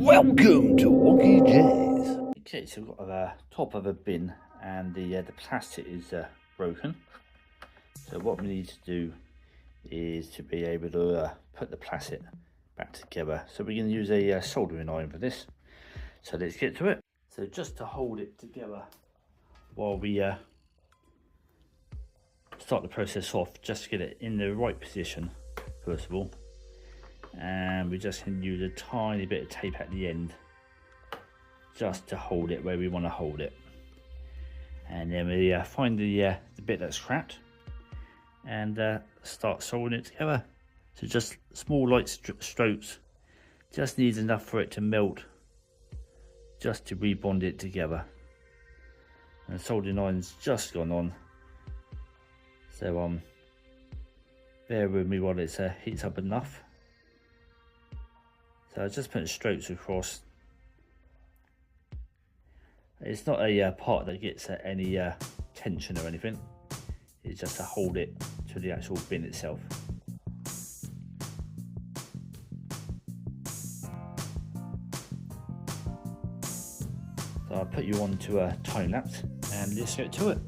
Welcome to Wonkeyjase. Okay, so we've got the top of a bin and the plastic is broken. So what we need to do is to be able to put the plastic back together. So we're going to use a soldering iron for this. So let's get to it. So just to hold it together while we start the process off, just to get it in the right position first of all. And we just can use a tiny bit of tape at the end just to hold it where we want to hold it. And then we find the bit that's cracked and start soldering it together. So just small light strokes, just needs enough for it to melt, just to rebond it together. And the soldering iron's just gone on, so bear with me while it heats up enough. So I just put strokes across. It's not a part that gets any tension or anything. It's just to hold it to the actual bin itself. So I'll put you on to a time lapse and let's get to it.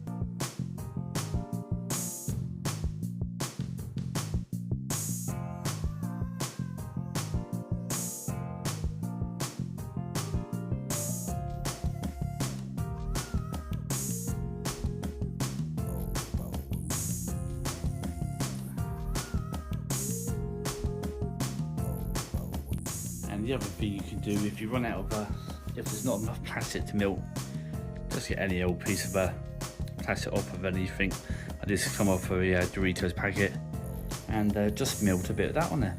And the other thing you can do, if you run out of, if there's not enough plastic to melt, just get any old piece of plastic off of anything. I just come off a Doritos packet and just melt a bit of that on there.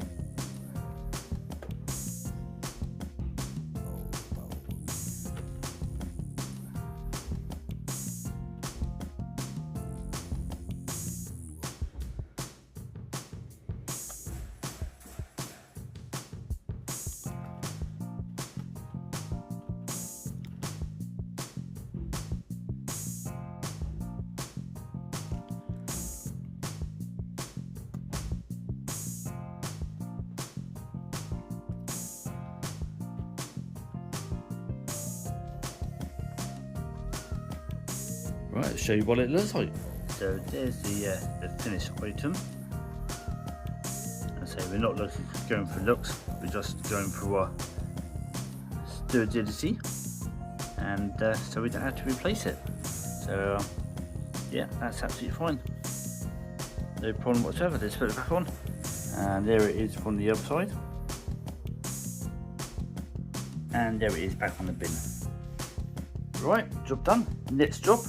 Right, I'll show you what it looks like. So there's the finished item. I say we're not going for looks, we're just going for durability, and so we don't have to replace it. So yeah, that's absolutely fine. No problem whatsoever. Let's put it back on, and there it is from the other side, and there it is back on the bin. Right, job done. Next job.